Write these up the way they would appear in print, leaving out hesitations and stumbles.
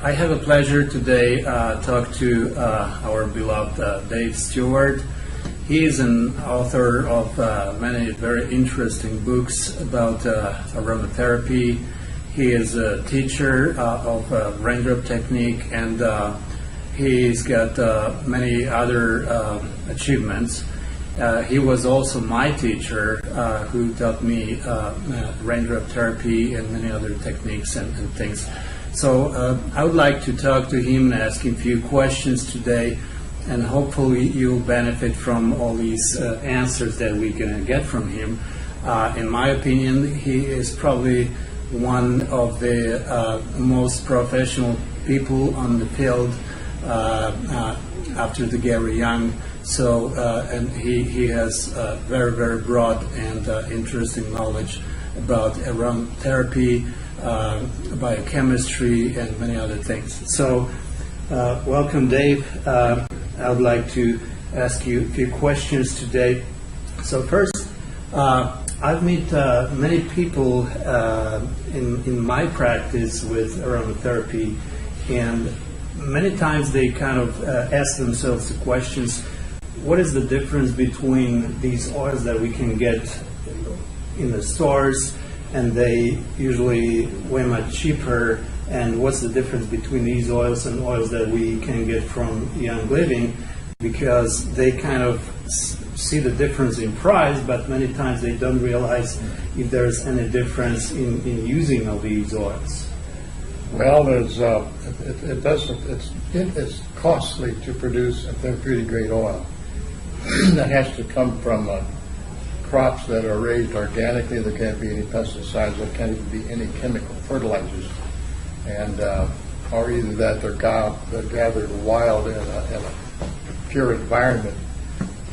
I have a pleasure today talk to our beloved Dave Stewart. He is an author of many very interesting books about aromatherapy. He is a teacher of raindrop technique, and he's got many other achievements. He was also my teacher who taught me raindrop therapy and many other techniques and things. So I would like to talk to him and ask him a few questions today, and hopefully you'll benefit from all these answers that we're going to get from him. In my opinion, he is probably one of the most professional people on the field after the Gary Young. So, and he has very, very broad and interesting knowledge about aromatherapy, biochemistry, and many other things. So, welcome, Dave. I would like to ask you a few questions today. So first, I've met many people in my practice with aromatherapy, and many times they kind of ask themselves the questions, what is the difference between these oils that we can get in the stores, and they usually way much cheaper, and what's the difference between these oils and oils that we can get from Young Living, because they kind of see the difference in price, but many times they don't realize if there's any difference in using of these oils. Well, there's it's costly to produce a therapeutic grade oil that has to come from crops that are raised organically. There can't be any pesticides. There can't even be any chemical fertilizers, and or either that they're gathered wild in a pure environment,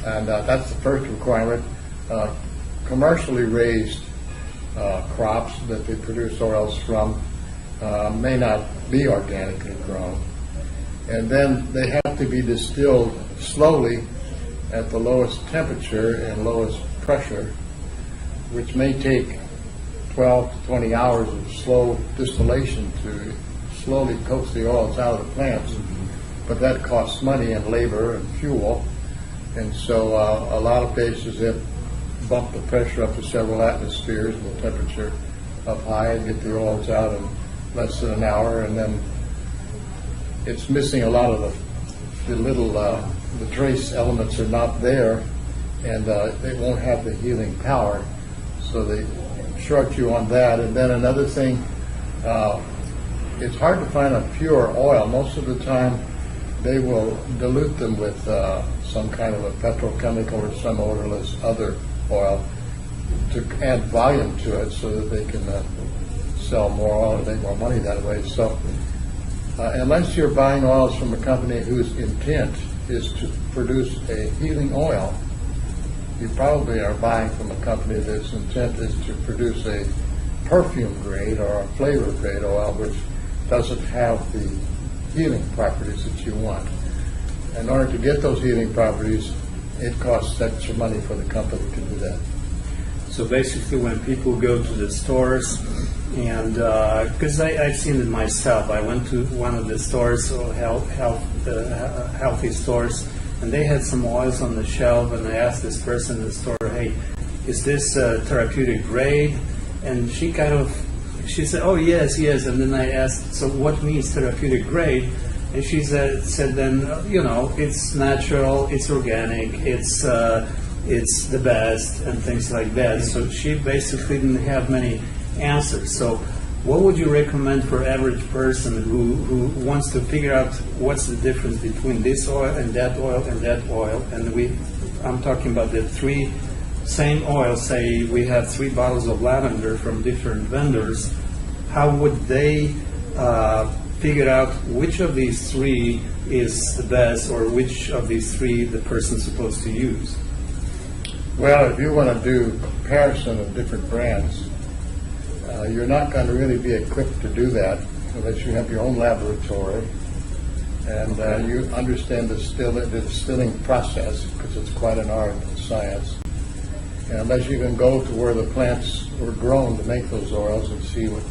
and that's the first requirement. Commercially raised crops that they produce oils from may not be organically grown, and then they have to be distilled slowly at the lowest temperature and lowest pressure, which may take 12 to 20 hours of slow distillation to slowly coax the oils out of the plants. But that costs money and labor and fuel, and so a lot of places have bumped the pressure up to several atmospheres and the temperature up high and get the oils out in less than an hour, and then it's missing a lot of the little the trace elements are not there, and they won't have the healing power, so they short you on that. And then another thing, it's hard to find a pure oil. Most of the time they will dilute them with some kind of a petrochemical or some odorless other oil to add volume to it so that they can sell more oil and make more money that way. So unless you're buying oils from a company whose intent is to produce a healing oil, you probably are buying from a company that's intent is to produce a perfume grade or a flavor grade oil, which doesn't have the healing properties that you want. In order to get those healing properties, it costs extra money for the company to do that. So basically, when people go to the stores, and because I've seen it myself, I went to one of the stores, healthy stores, and they had some oils on the shelf, and I asked this person in the store, hey, is this therapeutic grade? And she said, oh, yes, and then I asked, so what means therapeutic grade? And she said then, it's natural, it's organic, it's the best, and things like that. So she basically didn't have many answers. So what would you recommend for average person who wants to figure out what's the difference between this oil and that oil and that oil? And I'm talking about the three same oils. Say we have 3 bottles of lavender from different vendors. How would they figure out which of these 3 is the best, or which of these 3 the person's supposed to use? Well, if you want to do comparison of different brands, you're not going to really be equipped to do that unless you have your own laboratory and you understand the distilling process, because it's quite an art and science. And unless you can go to where the plants were grown to make those oils and see what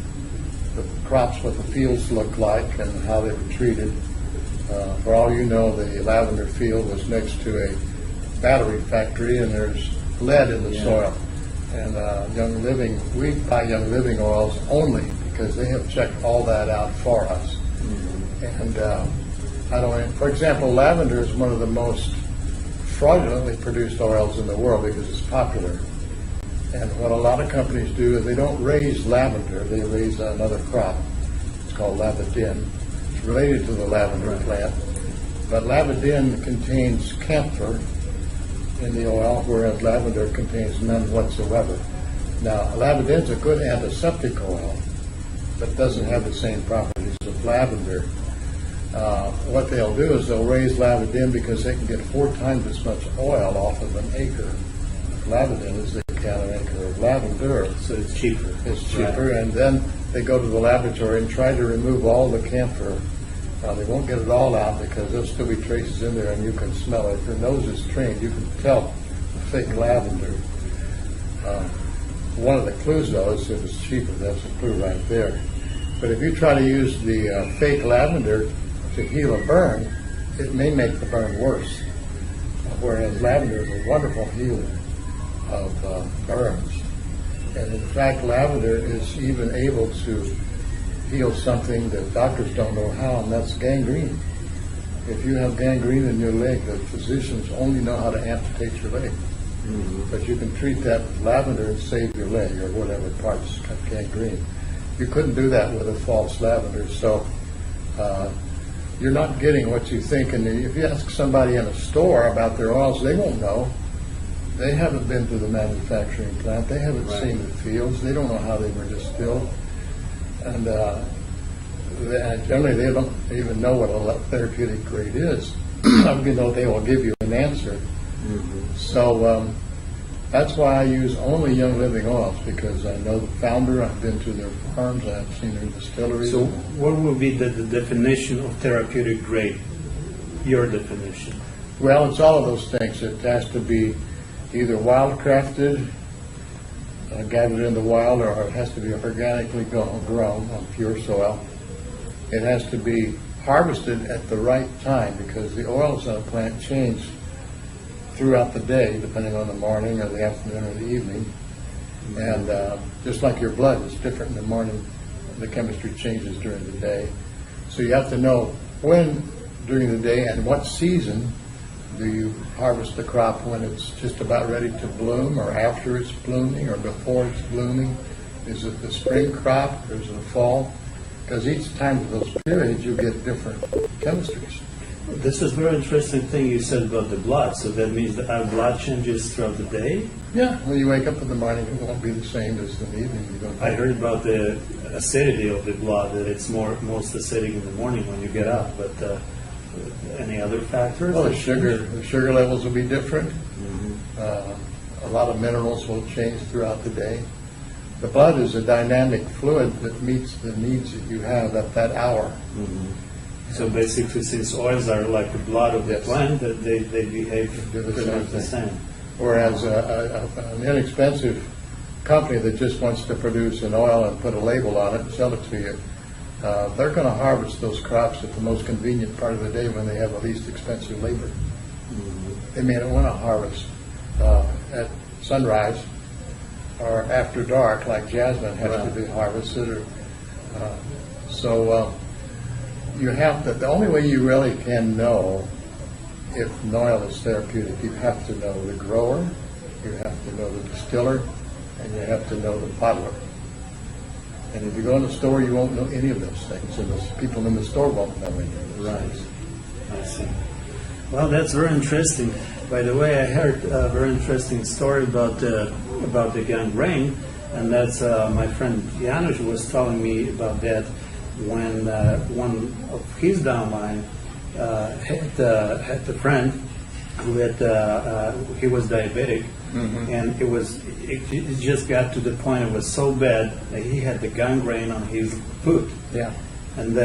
the crops, what the fields looked like and how they were treated. For all you know, the lavender field was next to a battery factory, and there's lead in the soil. And Young Living, we buy Young Living oils only because they have checked all that out for us. And for example, lavender is one of the most fraudulently produced oils in the world because it's popular. And what a lot of companies do is they don't raise lavender, they raise another crop. It's called lavadin. It's related to the lavender plant. But lavadin contains camphor in the oil, whereas lavender contains none whatsoever. Now, lavadin is a good antiseptic oil, but doesn't have the same properties of lavender. What they'll do is they'll raise lavadin because they can get 4 times as much oil off of an acre of lavadin as they can an acre of lavender. So it's cheaper. It's cheaper, and then they go to the laboratory and try to remove all the camphor. They won't get it all out because there'll still be traces in there, and you can smell it. If your nose is trained, you can tell the fake lavender. One of the clues, though, is if it's cheaper. That's a clue right there. But if you try to use the fake lavender to heal a burn, it may make the burn worse. Whereas lavender is a wonderful healer of burns. And in fact, lavender is even able to heal something that doctors don't know how, and that's gangrene. If you have gangrene in your leg, the physicians only know how to amputate your leg. But you can treat that with lavender and save your leg or whatever parts got gangrene. You couldn't do that with a false lavender, so you're not getting what you think. And if you ask somebody in a store about their oils, they won't know. They haven't been to the manufacturing plant. They haven't seen the fields. They don't know how they were distilled. And generally, they don't even know what a therapeutic grade is, even though they will give you an answer. So that's why I use only Young Living oils, because I know the founder, I've been to their farms, I've seen their distilleries. So what will be the definition of therapeutic grade? Your definition? Well, it's all of those things. It has to be either wildcrafted, gathered in the wild, or it has to be organically grown on pure soil. It has to be harvested at the right time, because the oils on a plant change throughout the day, depending on the morning or the afternoon or the evening. And just like your blood is different in the morning, the chemistry changes during the day. So you have to know when during the day and what season do you harvest the crop, when it's just about ready to bloom, or after it's blooming, or before it's blooming. Is it the spring crop, or is it the fall? Because each time of those periods you get different chemistries. This is a very interesting thing you said about the blood. So that means that our blood changes throughout the day? Yeah, when you wake up in the morning, it won't be the same as in the evening. You don't I heard about the acidity of the blood, that it's most acidic in the morning when you get up, but any other factors? Well, the sugar levels will be different. A lot of minerals will change throughout the day. The blood is a dynamic fluid that meets the needs that you have at that hour. So basically, since oils are like the blood of the plant, that they behave pretty much the same. Whereas an inexpensive company that just wants to produce an oil and put a label on it and sell it to you, they're going to harvest those crops at the most convenient part of the day when they have the least expensive labor. They may not want to harvest at sunrise or after dark, like jasmine has to be harvested. So you have to, the only way you really can know if an oil is therapeutic, you have to know the grower, you have to know the distiller, and you have to know the bottler. And if you go in the store, you won't know any of those things, and the people in the store won't know any of those things. I see. Well, that's very interesting. By the way, I heard a very interesting story about the gangrene, and that's my friend Janusz was telling me about that when one of his downline had a friend who had he was diabetic, and it just got to the point it was so bad that he had the gangrene on his foot. Yeah. And